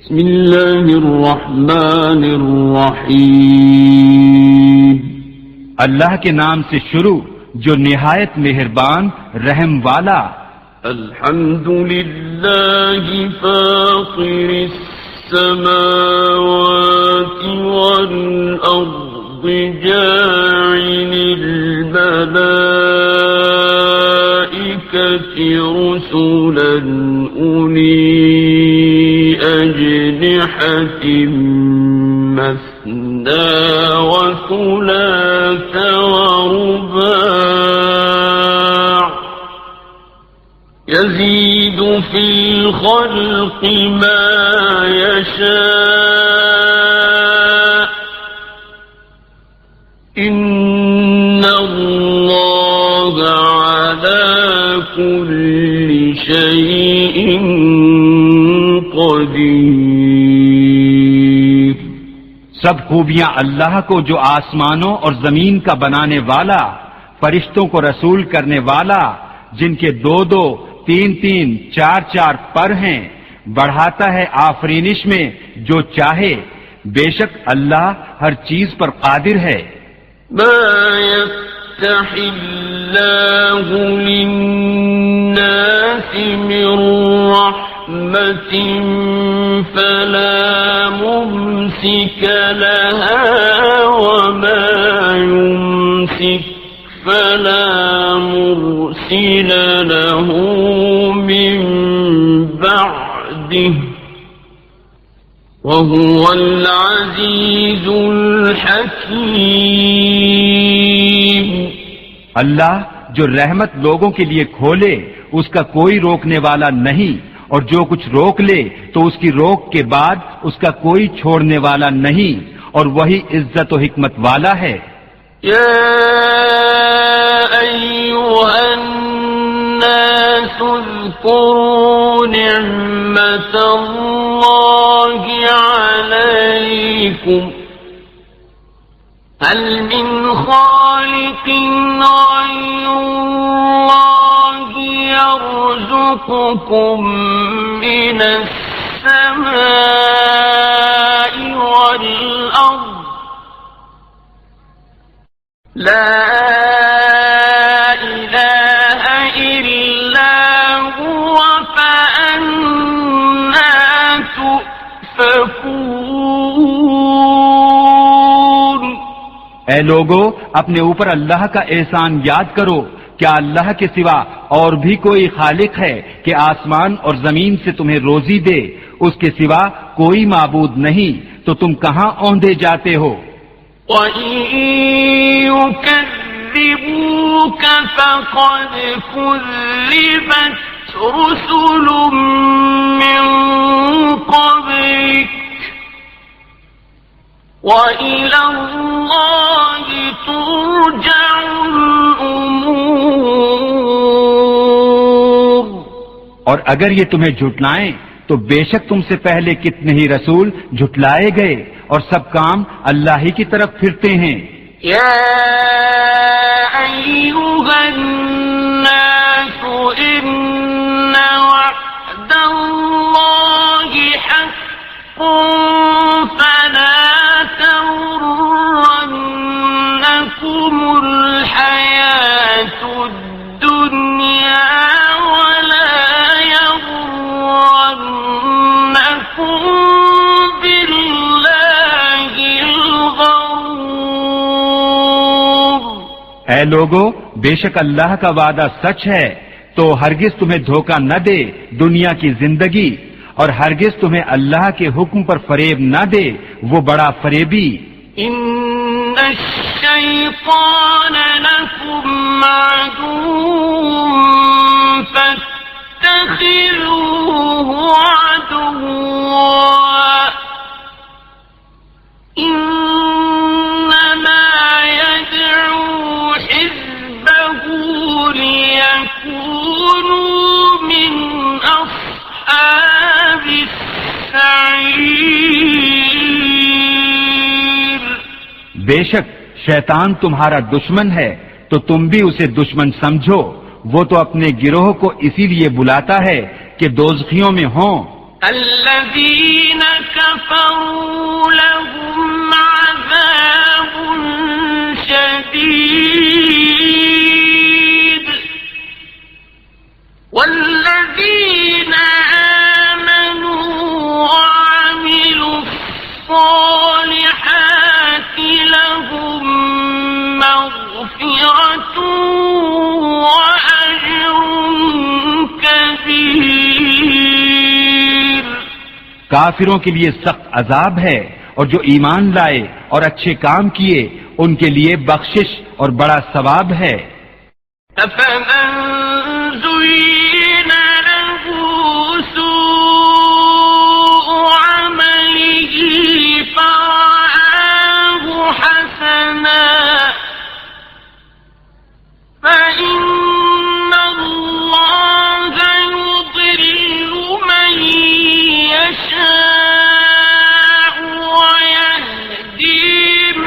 بسم اللہ الرحمن الرحیم، اللہ کے نام سے شروع جو نہایت مہربان رحم والا۔ الحمد للہ فاطر السماوات والارض جاعل الملائکة رسلا اولی أجنحة مثنى وثلاث ورباع يزيد في الخلق ما يشاء إن الله على كل شيء قدیر۔ سب خوبیاں اللہ کو جو آسمانوں اور زمین کا بنانے والا، فرشتوں کو رسول کرنے والا، جن کے دو دو تین تین چار چار پر ہیں، بڑھاتا ہے آفرینش میں جو چاہے، بے شک اللہ ہر چیز پر قادر ہے۔ ما يفتح اللہ للناس من رحمة فلا ممسك لها وما يمسك فلا مرسل له من بعده وهو العزيز الحكيم۔ اللہ جو رحمت لوگوں کے لیے کھولے اس کا کوئی روکنے والا نہیں، اور جو کچھ روک لے تو اس کی روک کے بعد اس کا کوئی چھوڑنے والا نہیں، اور وہی عزت و حکمت والا ہے۔ یا ایھا الناس اذکروا نعمت اللہ علیکم هل من خالق غیر اللہ يرزقكم من السماء والأرض لا إله إلا هو فأنا تؤفكون۔ اے لوگو، اپنے اوپر اللہ کا احسان یاد کرو، کیا اللہ کے سوا اور بھی کوئی خالق ہے کہ آسمان اور زمین سے تمہیں روزی دے؟ اس کے سوا کوئی معبود نہیں، تو تم کہاں اوندے جاتے ہو؟ وَإِن يُكَذِّبُوكَ فَقَدْ كُذِّبَتْ رُسُلٌ مِّن قَبْلِكَ وَإِلَى اللَّهِ تُرْجَعُ الْأُمُورُ۔ اور اگر یہ تمہیں جھٹلائیں تو بے شک تم سے پہلے کتنے ہی رسول جھٹلائے گئے، اور سب کام اللہ ہی کی طرف پھرتے ہیں۔ یا ایھا الناس ان وعد اللہ حق فلا تغرنکم الحیاة الدنیا ولا یغرنکم باللہ الغرور۔ اے لوگو، بے شک اللہ کا وعدہ سچ ہے، تو ہرگز تمہیں دھوکہ نہ دے دنیا کی زندگی، اور ہرگز تمہیں اللہ کے حکم پر فریب نہ دے وہ بڑا فریبی۔ ان الشیطان لکم عدو فاتخذوه عدوا انما يدعو حزبه ليكونوا من اصحاب السعیر۔ بے شک شیطان تمہارا دشمن ہے، تو تم بھی اسے دشمن سمجھو، وہ تو اپنے گروہ کو اسی لیے بلاتا ہے کہ دوزخیوں میں ہوں۔ الذين كفروا لهم عذاب شديد والذين آمنوا وعملوا الصالحات لهم مغفرة وأجر كبير. کافروں کے لیے سخت عذاب ہے، اور جو ایمان لائے اور اچھے کام کیے ان کے لیے بخشش اور بڑا ثواب ہے. أفمن زين له سوء عمله فرآه حسنا فإن الله يضل من يشاء ويهدي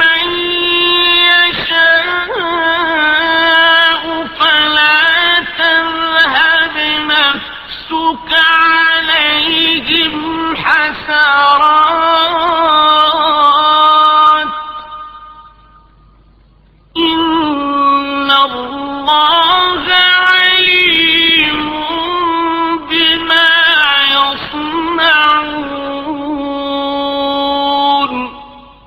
من يشاء فلا تذهب نفسك عليهم حسرات إن الله عليم بما يصنعون.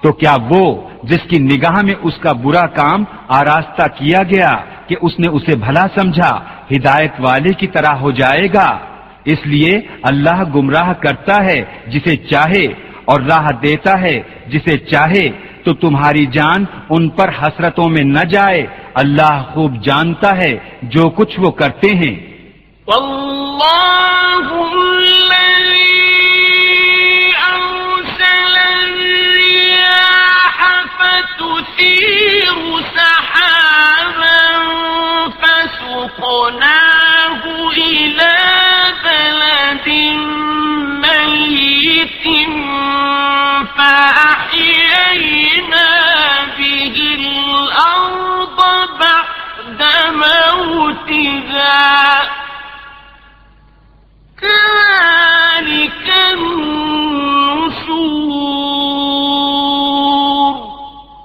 تو کیا وہ جس کی نگاہ میں اس کا برا کام آراستہ کیا گیا کہ اس نے اسے بھلا سمجھا ہدایت والے کی طرح ہو جائے گا؟ اس لیے اللہ گمراہ کرتا ہے جسے چاہے اور راہ دیتا ہے جسے چاہے. تو تمہاری جان ان پر حسرتوں میں نہ جائے، اللہ خوب جانتا ہے جو کچھ وہ کرتے ہیں. والله الذي أرسل الرياح فتثير سحابا فسقناه إلى بلد ميت فأحيينا به الأرض بعد موتها كذلك النشور.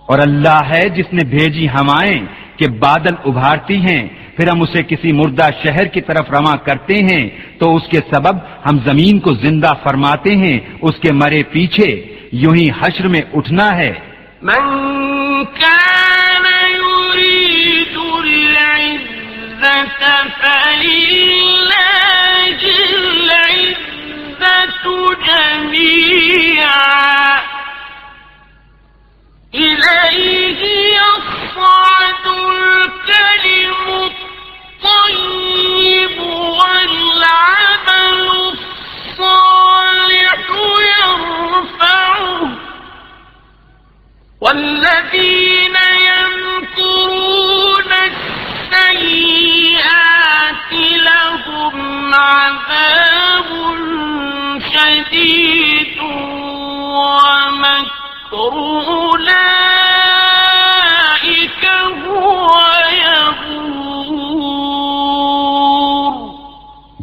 اور اللہ ہے جس نے بھیجی ہوائیں کہ بادل ابھارتی ہیں، پھر ہم اسے کسی مردہ شہر کی طرف رواں کرتے ہیں تو اس کے سبب ہم زمین کو زندہ فرماتے ہیں اس کے مرے پیچھے. یوں ہی حشر میں اٹھنا ہے. من كان يريد العزة فلله العزة جميعا إليه يصعد الكلم الطيب والعمل الصالح يرفعه والذين يمكرون السيئات لهم عذاب شديد ومكر أولئك هو يبور.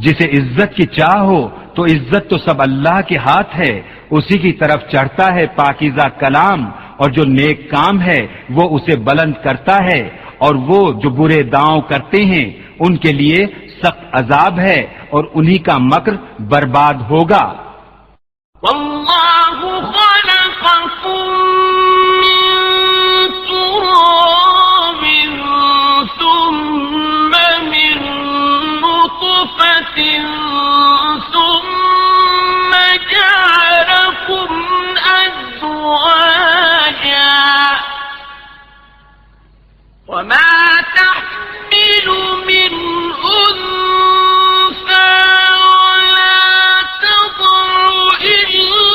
جسے عزت کی چاہ ہو تو عزت تو سب اللہ کے ہاتھ ہے، اسی کی طرف چڑھتا ہے پاکیزہ کلام، اور جو نیک کام ہے وہ اسے بلند کرتا ہے، اور وہ جو برے داؤں کرتے ہیں ان کے لیے سخت عذاب ہے اور انہی کا مکر برباد ہوگا. والله خلقكم من تراب ثم من نطفة ثم جعلكم أزواجا وما تحمل من أنثى ولا تضع إلا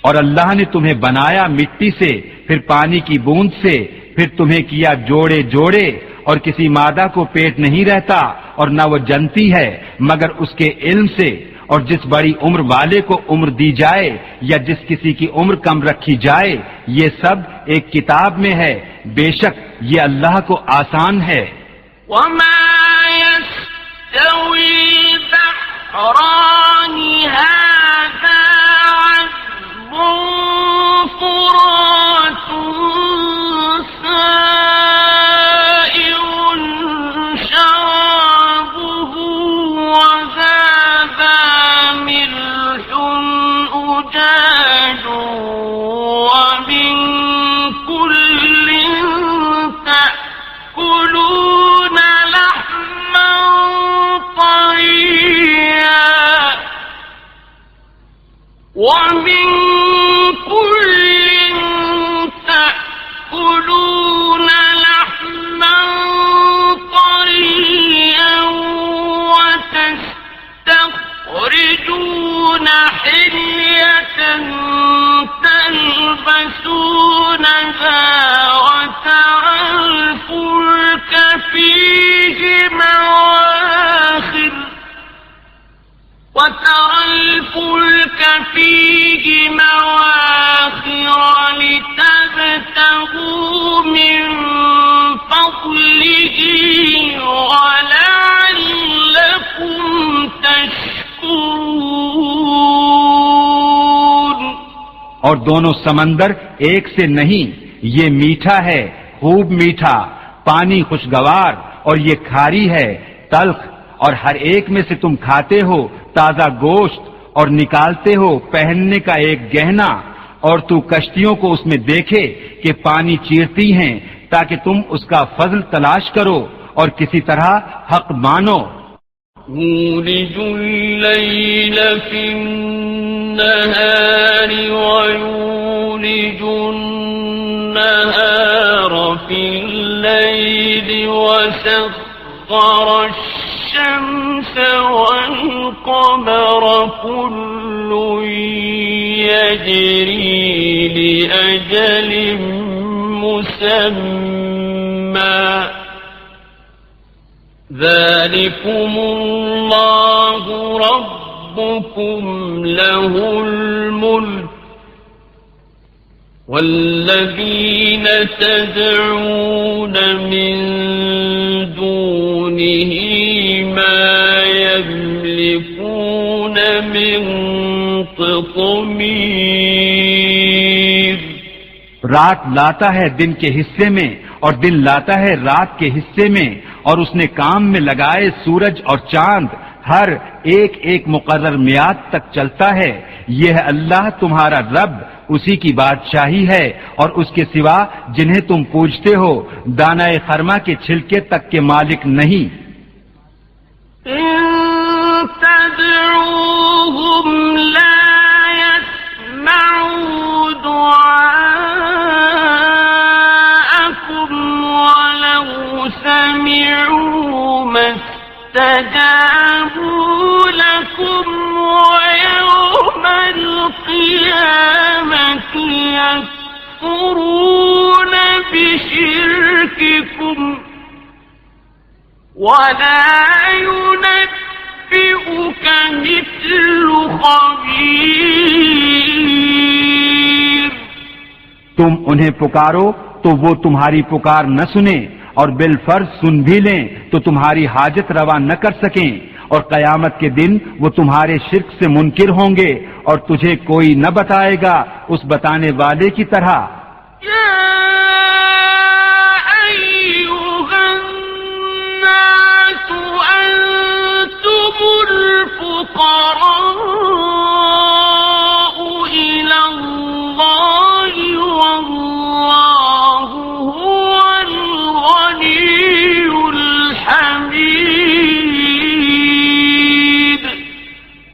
اور اللہ نے تمہیں بنایا مٹی سے، پھر پانی کی بوند سے، پھر تمہیں کیا جوڑے جوڑے، اور کسی مادہ کو پیٹ نہیں رہتا اور نہ وہ جنتی ہے مگر اس کے علم سے، اور جس بڑی عمر والے کو عمر دی جائے یا جس کسی کی عمر کم رکھی جائے، یہ سب ایک کتاب میں ہے، بے شک یہ اللہ کو آسان ہے۔ وما يستوي البحران هذا عذب فرات سائغ شرابه وهذا ملح أجاج ومن كل تأكلون لحما طريا ومن كل تأكلون لحما طريا وتستخرجون حلية تلبسونها وترى الفلك فيه مواخر لتبتغوا من فضله ولعلكم تشكرون۔ اور دونوں سمندر ایک سے نہیں، یہ میٹھا ہے، خوب میٹھا، پانی خوشگوار، اور یہ کھاری ہے، تلخ، اور ہر ایک میں سے تم کھاتے ہو تازہ گوشت اور نکالتے ہو پہننے کا ایک گہنا، اور تو کشتیوں کو اس میں دیکھے کہ پانی چیرتی ہیں تاکہ تم اس کا فضل تلاش کرو اور کسی طرح حق مانو۔ يولج الليل في النهار ويولج النهار في الليل وسخر الشمس والقمر كل يجري لأجل مسمى ذلكم الله ربكم له الملك والذين تدعون من دونه ما يملكون من قطمير۔ رات لاتا ہے دن کے حصے میں اور دن لاتا ہے رات کے حصے میں، اور اس نے کام میں لگائے سورج اور چاند، ہر ایک ایک مقرر میعاد تک چلتا ہے۔ یہ ہے اللہ تمہارا رب، اسی کی بادشاہی ہے، اور اس کے سوا جنہیں تم پوجتے ہو دانہ خرما کے چھلکے تک کے مالک نہیں۔ تدعوهم لا يسمعوا دعاءكم ولو سمعوا ما استجابوا لكم ويوم القيامة يكفرون بشرككم ولا ينبئك مثل خبير۔ تم انہیں پکارو تو وہ تمہاری پکار نہ سنیں، اور بالفرض سن بھی لیں تو تمہاری حاجت روا نہ کر سکیں، اور قیامت کے دن وہ تمہارے شرک سے منکر ہوں گے اور تجھے کوئی نہ بتائے گا اس بتانے والے کی طرح۔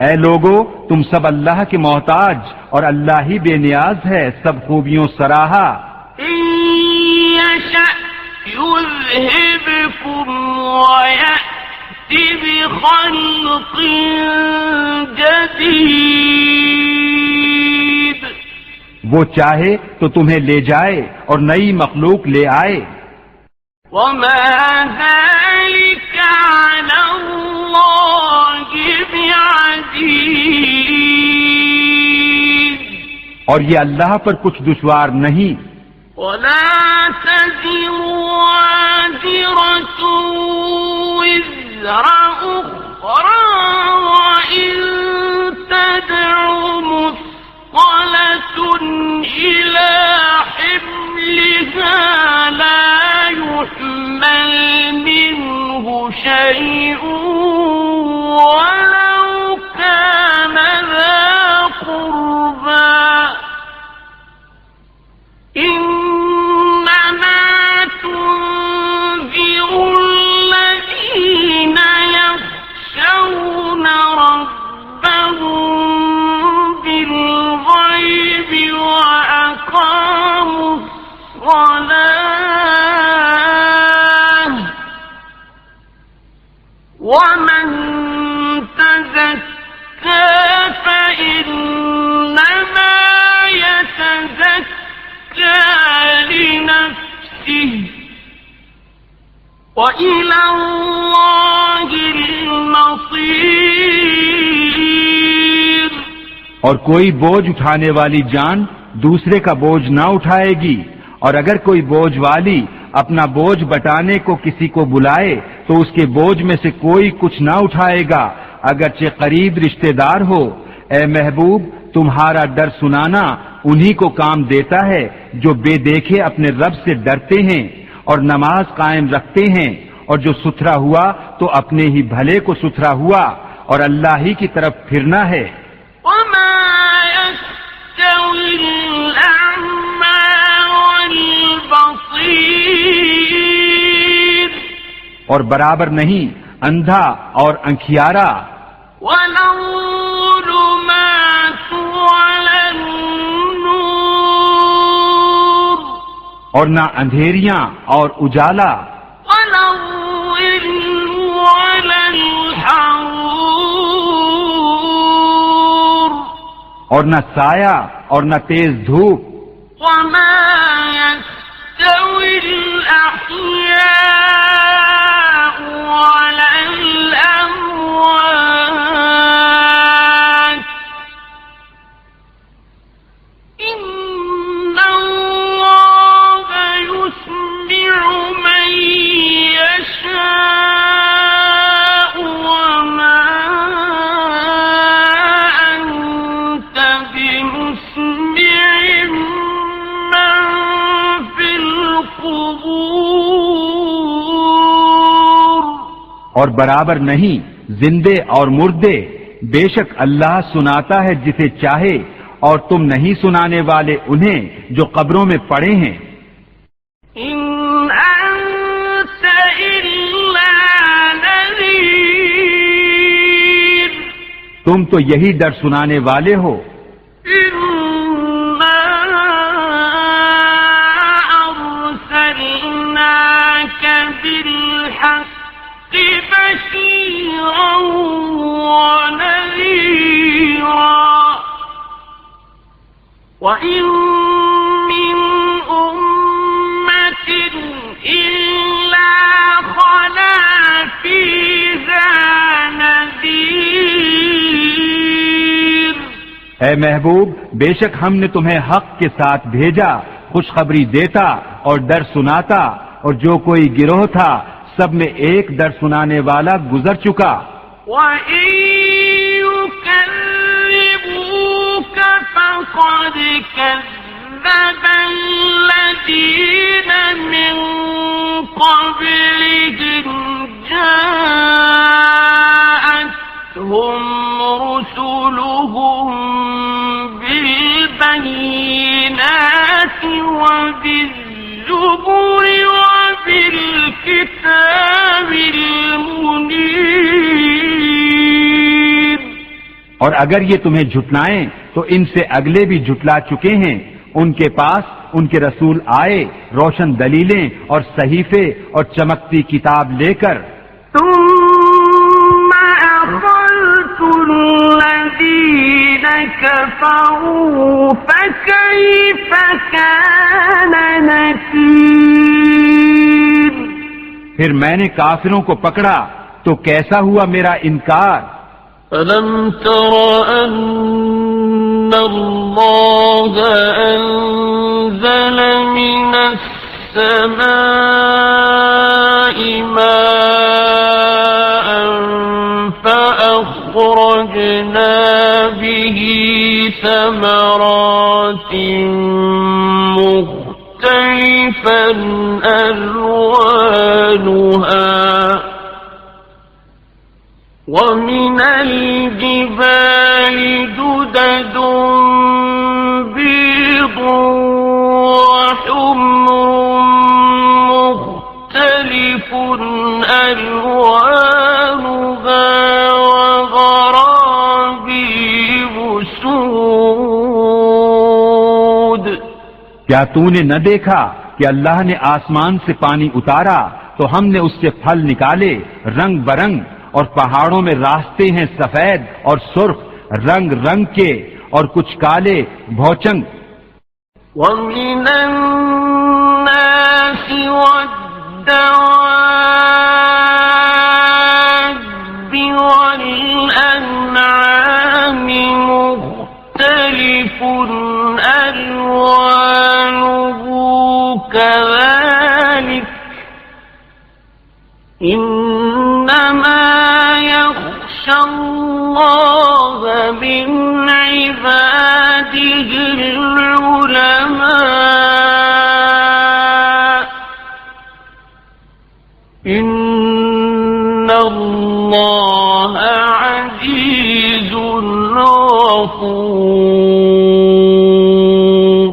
اے لوگو، تم سب اللہ کے محتاج اور اللہ ہی بے نیاز ہے، سب خوبیوں سراہا۔ يذهبكم ويأتي بخلق جديد وہ چاہے تو تمہیں لے جائے اور نئی مخلوق لے آئے. وما ذلك على الله بعزيز. اور یہ اللہ پر کچھ دشوار نہیں. ولا تزر وازرة وزر أخرى وإن تدع مثقلة إلى حملها لا يحمل منه شيء ولو كان ذا قربى إنما تنذر الذين يخشون ربهم بالغيب وأقاموا الصلاة ومن تزكى فإنما يتزكى لنفسه وإلى الله المصير. اور کوئی بوجھ اٹھانے والی جان دوسرے کا بوجھ نہ اٹھائے گی، اور اگر کوئی بوجھ والی اپنا بوجھ بٹانے کو کسی کو بلائے تو اس کے بوجھ میں سے کوئی کچھ نہ اٹھائے گا اگرچہ قریب رشتہ دار ہو. اے محبوب، تمہارا ڈر سنانا انہی کو کام دیتا ہے جو بے دیکھے اپنے رب سے ڈرتے ہیں اور نماز قائم رکھتے ہیں، اور جو ستھرا ہوا تو اپنے ہی بھلے کو ستھرا ہوا اور اللہ ہی کی طرف پھرنا ہے. وما يستوي الأعمى والبصير. اور برابر نہیں اندھا اور انکھیارا. ولا الظلمات ولا النور. اور نہ اندھیریاں اور اجالا. ولا الظل ولا الحرور. اور نہ سایہ اور نہ تیز دھوپ. وما يستوي الأحياء ولا الأموات. إن الله يسمع من يشاء وما أنت بمسمع من في القبور. اور برابر نہیں زندے اور مردے، بے شک اللہ سناتا ہے جسے چاہے، اور تم نہیں سنانے والے انہیں جو قبروں میں پڑے ہیں. إن أنت إلا نذير. تم تو یہی ڈر سنانے والے ہو. إنا أرسلناك بالحق بشيرا ونذيرا وإن من أمة إلا خلا فيها نذير. اے محبوب، بے شک ہم نے تمہیں حق کے ساتھ بھیجا، خوشخبری دیتا اور ڈر سناتا، اور جو کوئی گروہ تھا سب میں ایک ڈر سنانے والا گزر چکا. وَإِن يُكَذِّبُوكَ فَقَدْ كَذَّبَ الَّذِينَ مِن قَبْلِهِمْ جَاءَتْهُمْ رُسُلُهُم بِالْبَيِّنَاتِ وَبِالزُّبُرِ وَبِالْكِتَابِ الْمُنِيرِ. اور اگر یہ تمہیں جھٹلائیں تو ان سے اگلے بھی جھٹلا چکے ہیں، ان کے پاس ان کے رسول آئے روشن دلیلیں اور صحیفے اور چمکتی کتاب لے کر. ثم أخذت الذين كفروا فكيف كان نكير. پھر میں نے کافروں کو پکڑا تو کیسا ہوا میرا انکار. أَلَمْ تَرَ أَنَّ اللَّهَ أَنزَلَ مِنَ السَّمَاءِ مَاءً فَأَخْرَجْنَا بِهِ ثَمَرَاتٍ مُخْتَلِفًا أَلْوَانُهَا وَمِنَ الْجِبَالِ جُدَدٌ بِيضٌ وَحُمْرٌ مُخْتَلِفٌ أَلْوَانُهَا وَغَرَابِيبُ سُودٌ. کیا تو نے نہ دیکھا کہ اللہ نے آسمان سے پانی اتارا تو ہم نے اس سے پھل نکالے رنگ برنگ، اور پہاڑوں میں راستے ہیں سفید اور سرخ رنگ رنگ کے اور کچھ کالے بھوچنگ. وَمِنَ النَّاسِ وَالدَّوَابِّ وَالْأَنْعَامِ مُخْتَلِفٌ أَلْوَانُهُ كَذَلِكَ إِنَّمَا يَخْشَى اللَّهَ مِنْ عِبَادِهِ الْعُلَمَاءُ إِنَّ اللَّهَ عَزِيزٌ غَفُورٌ.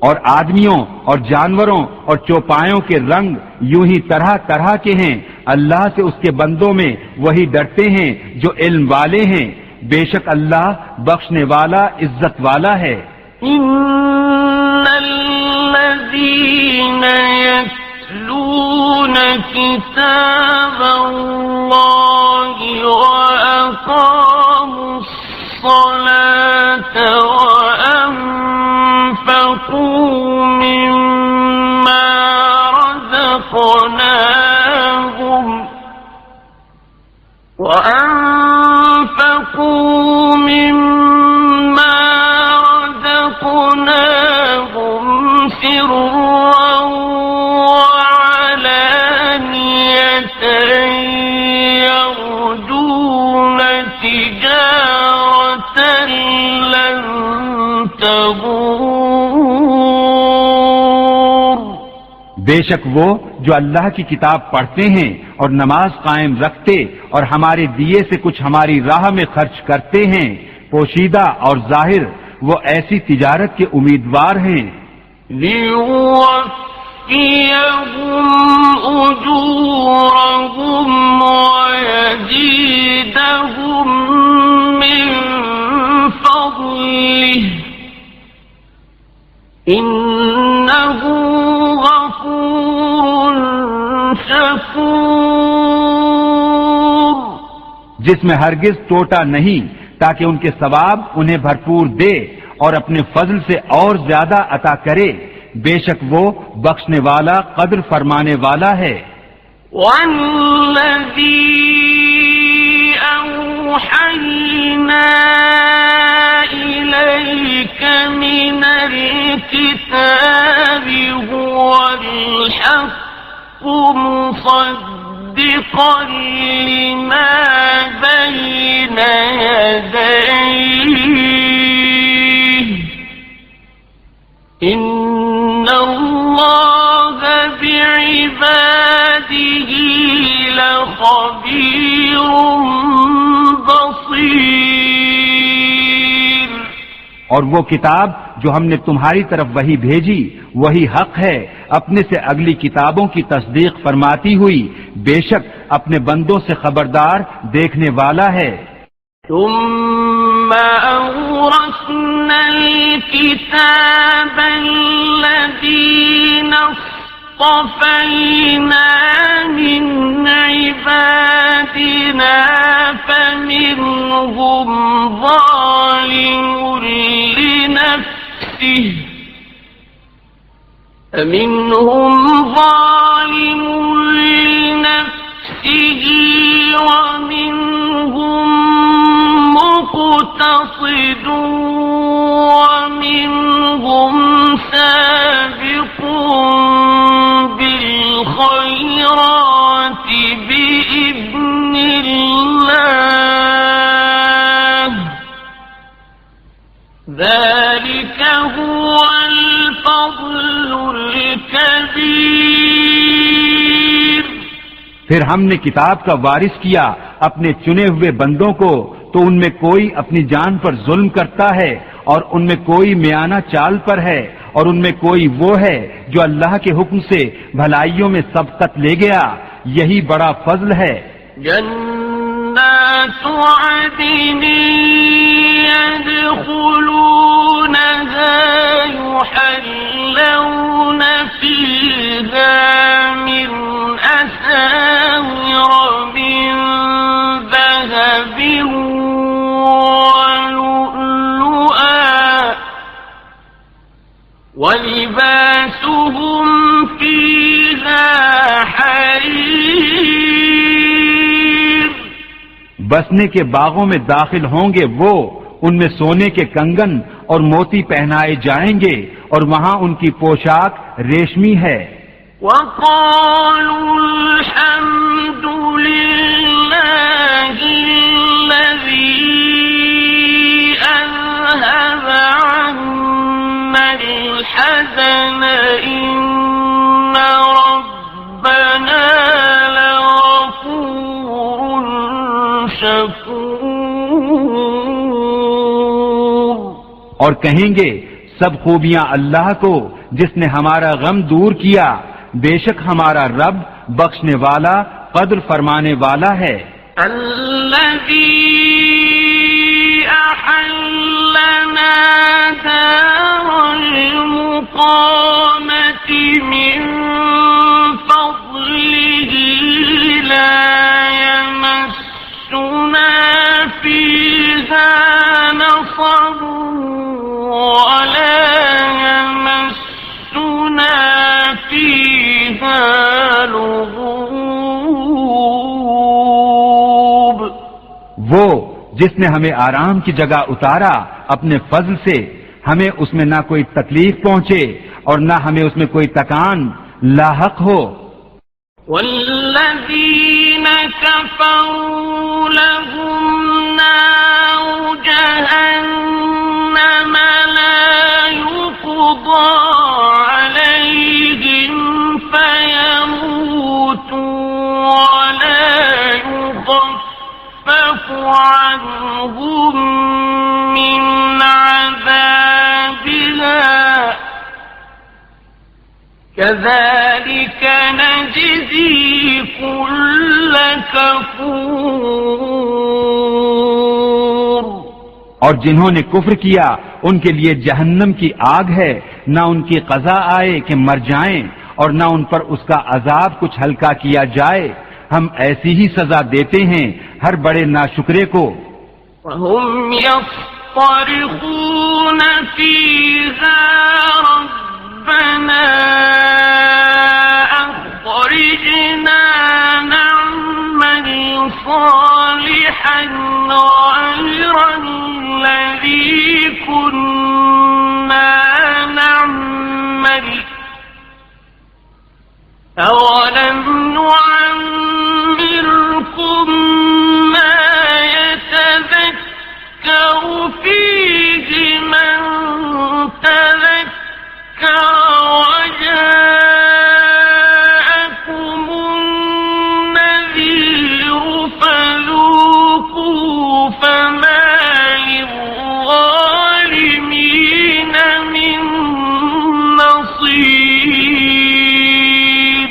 اور آدمیوں اور جانوروں اور چوپایوں کے رنگ یوں ہی طرح طرح کے ہیں. اللہ سے اس کے بندوں میں وہی ڈرتے ہیں جو علم والے ہیں. بے شک اللہ بخشنے والا عزت والا ہے. إِنَّ الَّذِينَ يَتْلُونَ كِتَابَ اللَّهِ وَأَقَامُوا الصَّلَاةَ وَأَنفَقُوا مِمَّا رَزَقْنَاهُمْ سِرًّا وَعَلَانِيَةً يَرْجُونَ تِجَارَةً لَّن تَبُورَ. بے شک وہ جو اللہ کی کتاب پڑھتے ہیں اور نماز قائم رکھتے اور ہمارے دیے سے کچھ ہماری راہ میں خرچ کرتے ہیں پوشیدہ اور ظاہر، وہ ایسی تجارت کے امیدوار ہیں. لِيُوَفِّيَهُمْ أُجُورَهُمْ وَيَزِيدَهُم مِّن فَضْلِهِ إِنَّهُ غَفُورٌ شَكُورٌ. جس میں ہرگز ٹوٹا نہیں، تاکہ ان کے ثواب انہیں بھرپور دے اور اپنے فضل سے اور زیادہ عطا کرے. بے شک وہ بخشنے والا قدر فرمانے والا ہے. وَالَّذِي أَوْحَيْنَا إِلَيْكَ مِنَ الْكِتَابِ هُوَ الْحَقُّ مُصَدِّقًا لِمَا بَيْنَ يَدَيْهِ إِنَّ اللَّهَ بِعِبَادِهِ لَخَبِيرٌ بَصِيرٌ. اور وہ کتاب جو ہم نے تمہاری طرف وہی بھیجی وہی حق ہے، اپنے سے اگلی کتابوں کی تصدیق فرماتی ہوئی. بے شک اپنے بندوں سے خبردار دیکھنے والا ہے. ثم أورثنا الكتاب الذين اصطفينا من عبادنا فمنهم ظالم فمنهم ظالم لنفسه ومنهم مقتصد ومنهم سابق بالخيرات بإذن الله ذلك هو الفضل الكبير۔ پھر ہم نے کتاب کا وارث کیا اپنے چنے ہوئے بندوں کو، تو ان میں کوئی اپنی جان پر ظلم کرتا ہے اور ان میں کوئی میانہ چال پر ہے، اور ان میں کوئی وہ ہے جو اللہ کے حکم سے بھلائیوں میں سبقت لے گیا، یہی بڑا فضل ہے۔ جنات عدن يدخلونها يحلون فيها من أساور من ذهب ولؤلؤا ولباسهم فيها حرير۔ بسنے کے باغوں میں داخل ہوں گے وہ، ان میں سونے کے کنگن اور موتی پہنائے جائیں گے، اور وہاں ان کی پوشاک ریشمی ہے۔ وقالوا الحمد لله الذي أذهب عنا الحزن إن ربنا لغفور شكور۔ اور کہیں گے سب خوبیاں اللہ کو جس نے ہمارا غم دور کیا، بے شک ہمارا رب بخشنے والا قدر فرمانے والا ہے۔ الذي أحلنا دار المقامة من فضله لا يمسنا فيها نصب ولا يمسنا فيها لغوب۔ وہ جس نے ہمیں آرام کی جگہ اتارا اپنے فضل سے، ہمیں اس میں نہ کوئی تکلیف پہنچے اور نہ ہمیں اس میں کوئی تکان لاحق ہو۔ والذین کفروا لهم نار جہنم لا يقضى عليهم فيموتوا ولا يخفف عنهم من عذابها كذلك نجزي كل كفور۔ اور جنہوں نے کفر کیا ان کے لیے جہنم کی آگ ہے، نہ ان کی قضا آئے کہ مر جائیں اور نہ ان پر اس کا عذاب کچھ ہلکا کیا جائے، ہم ایسی ہی سزا دیتے ہیں ہر بڑے ناشکرے کو۔ وهم يصطرخون فيها ربنا أخرجنا نعمل صالحا غير الذي كنا نعمل أولم نعمركم ما يتذكر فيه من تذكر وجاءكم النذير فذوقوا فما للظالمين من نصير۔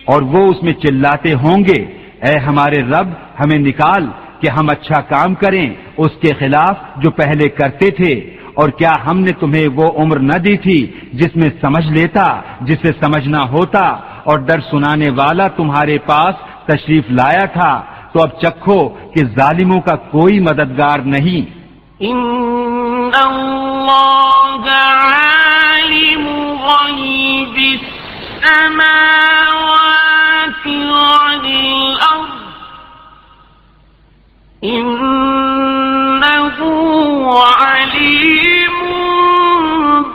اور وہ اس میں چلاتے ہوں گے، اے ہمارے رب ہمیں نکال کہ ہم اچھا کام کریں اس کے خلاف جو پہلے کرتے تھے، اور کیا ہم نے تمہیں وہ عمر نہ دی تھی جس میں سمجھ لیتا جسے سمجھنا ہوتا، اور ڈر سنانے والا تمہارے پاس تشریف لایا تھا، تو اب چکھو کہ ظالموں کا کوئی مددگار نہیں۔ ان اللہ عالم غیب السماوات والأرض إنه عليم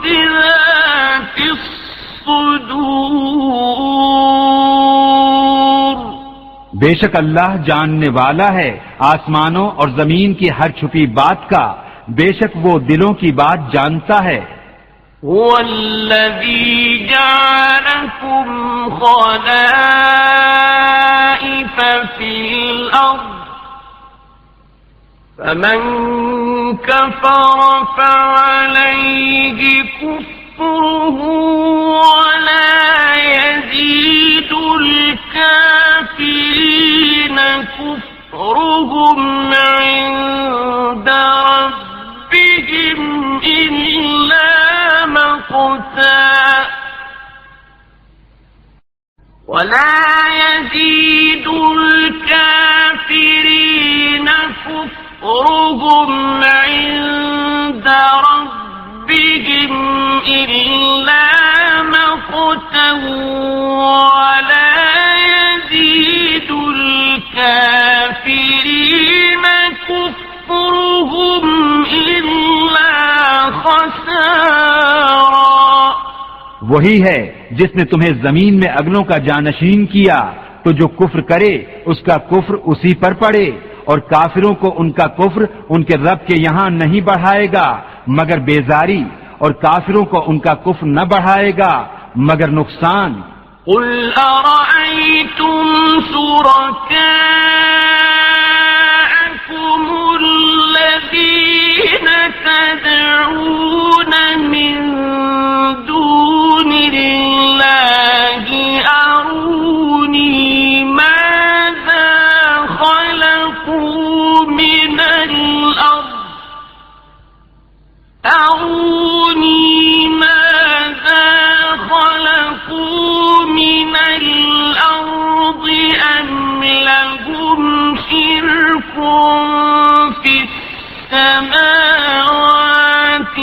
بذات الصدور. بے شک اللہ جاننے والا ہے آسمانوں اور زمین کی ہر چھپی بات کا، بے شک وہ دلوں کی بات جانتا ہے. هو الذي جعلكم خلائف في الأرض فمن كفر فعليه كفره ولا يزيد الكافرين كفرهم عند ربهم إلا مقتا ولا يزيد الكافرين كفرهم عند ربهم إلا مقتا ولا يزيد الكافرين كفرهم إلا خسارا. وہی ہے جس نے تمہیں زمین میں اگلوں کا جانشین کیا، تو جو کفر کرے اس کا کفر اسی پر پڑے، اور کافروں کو ان کا کفر ان کے رب کے یہاں نہیں بڑھائے گا مگر بیزاری، اور کافروں کو ان کا کفر نہ بڑھائے گا مگر نقصان. قل أرأيتم شركاءكم الذين تدعون من دون الله أروني ماذا خلقوا من الأرض أم لهم شرك في السماوات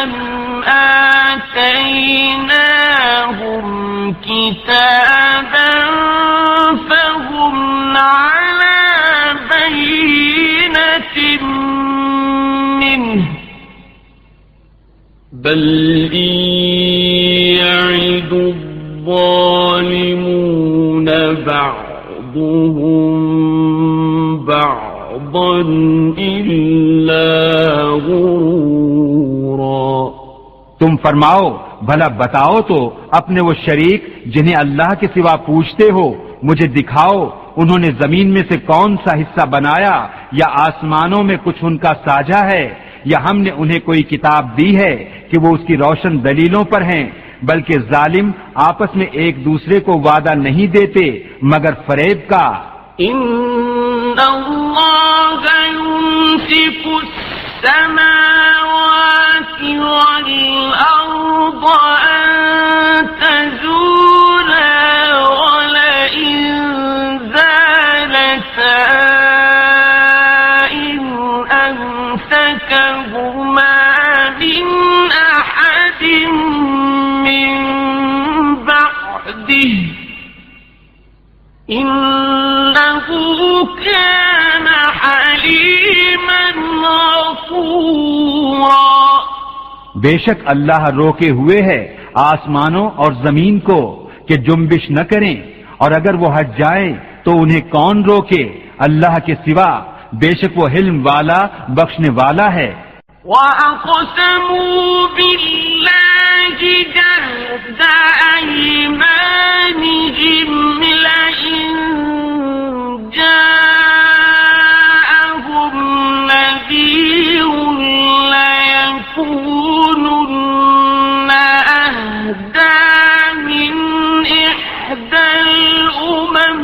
أم آتيناهم كتابا فهم على بينة منه بل إن يعد الظالمون بعضهم بعضا إلا غرورا. تم فرماؤ بھلا بتاؤ تو اپنے وہ شریک جنہیں اللہ کے سوا پوچھتے ہو مجھے دکھاؤ، انہوں نے زمین میں سے کون سا حصہ بنایا، یا آسمانوں میں کچھ ان کا ساجھا ہے، یا ہم نے انہیں کوئی کتاب دی ہے کہ وہ اس کی روشن دلیلوں پر ہیں، بلکہ ظالم آپس میں ایک دوسرے کو وعدہ نہیں دیتے مگر فریب کا. إن الله يمسك السماوات والأرض أن تزولا ولئن زالتا إن أمسكهما من أحد من بعده إنه كان حليما غفورا. بے شک اللہ روکے ہوئے ہے آسمانوں اور زمین کو کہ جنبش نہ کریں، اور اگر وہ ہٹ جائیں تو انہیں کون روکے، اللہ کے سوا، بے شک وہ حلم والا بخشنے والا ہے. وَأَقْسَمُوا بِاللَّهِ جَهْدَ أَيْمَانِهِمْ لَئِن جَاءَهُمْ نَذِيرٌ لَيَكُونُنَّ أَهْدَىٰ مِنْ إِحْدَى الْأُمَمِ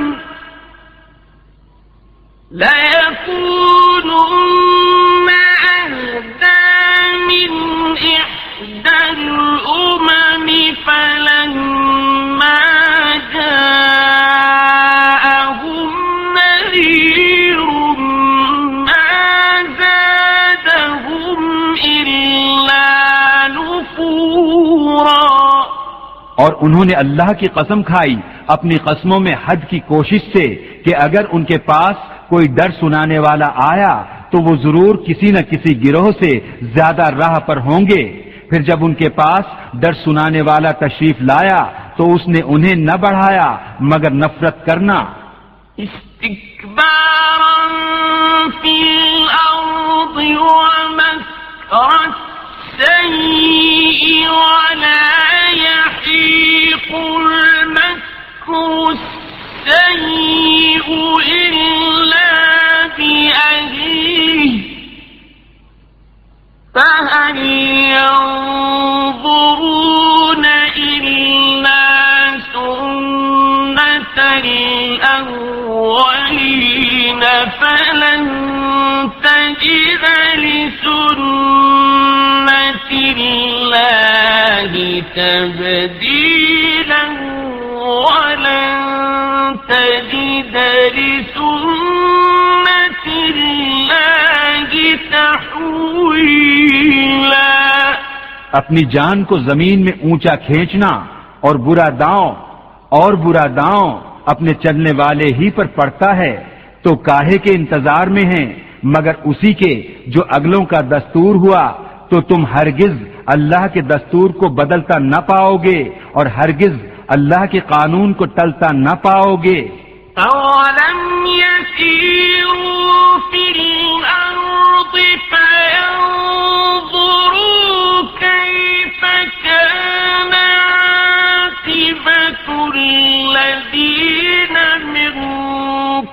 فلما جاءهم نذير ما زادهم إلا نفورا. اور انہوں نے اللہ کی قسم کھائی اپنی قسموں میں حد کی کوشش سے کہ اگر ان کے پاس کوئی ڈر سنانے والا آیا تو وہ ضرور کسی نہ کسی گروہ سے زیادہ راہ پر ہوں گے. پھر جب ان کے پاس ڈر سنانے والا تشریف لایا تو اس نے انہیں نہ بڑھایا مگر نفرت کرنا. استكبارا في الأرض ومكر السيء ولا يحيق المكر السيء إلا بأهله فهل ينظرون إلا سنة الأولين فلن تجد لسنة الله تبديلا ولن تجد لسنة الله تحويلا. اپنی جان کو زمین میں اونچا کھینچنا اور برا داؤں اپنے چلنے والے ہی پر پڑتا ہے تو کاہے کے انتظار میں ہیں مگر اسی کے جو اگلوں کا دستور ہوا تو تم ہرگز اللہ کے دستور کو بدلتا نہ پاؤ گے اور ہرگز اللہ کے قانون کو ٹلتا نہ پاؤ گے. أَوَلَمْ يَسِيرُوا فِي الْأَرْضِ فَيَنظُرُوا كَيْفَ كَانَ عَاقِبَةُ الَّذِينَ مِن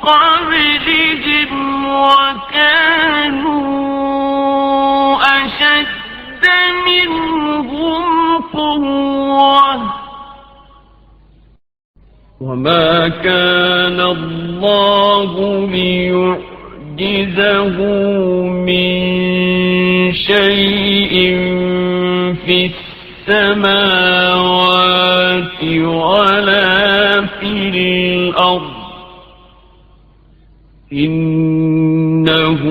قَبْلِهِمْ وَكَانُوا أَشَدَّ مِنْهُمْ قُوَّةً وَمَا كَانَ اللَّهُ لِيُعْجِزَهُ مِنْ شَيْءٍ فِي السَّمَاوَاتِ وَلَا فِي الْأَرْضِ إِنَّهُ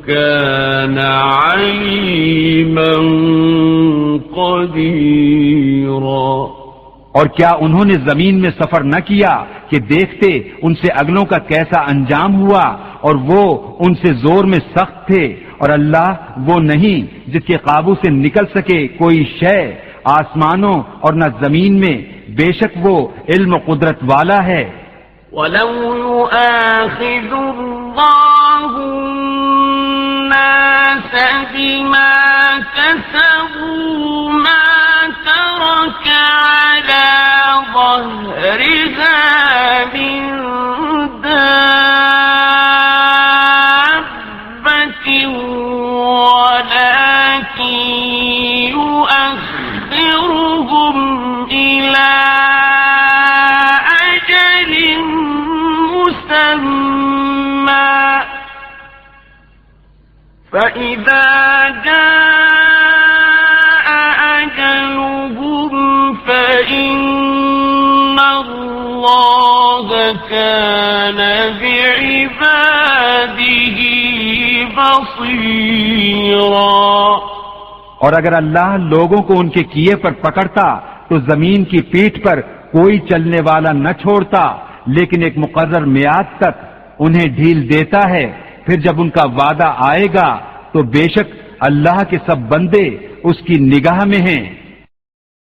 كَانَ عَلِيمًا قَدِيرًا. اور کیا انہوں نے زمین میں سفر نہ کیا کہ دیکھتے ان سے اگلوں کا کیسا انجام ہوا اور وہ ان سے زور میں سخت تھے اور اللہ وہ نہیں جس کے قابو سے نکل سکے کوئی شے آسمانوں اور نہ زمین میں، بے شک وہ علم و قدرت والا ہے. وَلَوْ يُؤَاخِذُ اللَّهُ النَّاسَ بِمَا كَسَبُوا مَا تَرَكَ عَلَى ظَهْرِهَا مِن دَابَّةٍ وَلَكِن يُؤَخِّرُهُمْ إِلَى أَجَلٍ مُّسَمًّى فَإِذَا جَاءَ أَجَلُهُمْ فَإِنَّ اللَّهَ كَانَ بِعِبَادِهِ بَصِيرًا. اور اگر اللہ لوگوں کو ان کے کیے پر پکڑتا تو زمین کی پیٹھ پر کوئی چلنے والا نہ چھوڑتا، لیکن ایک مقرر میعاد تک انہیں ڈھیل دیتا ہے. پھر جب ان کا وعدہ آئے گا تو بے شک اللہ کے سب بندے اس کی نگاہ میں ہیں.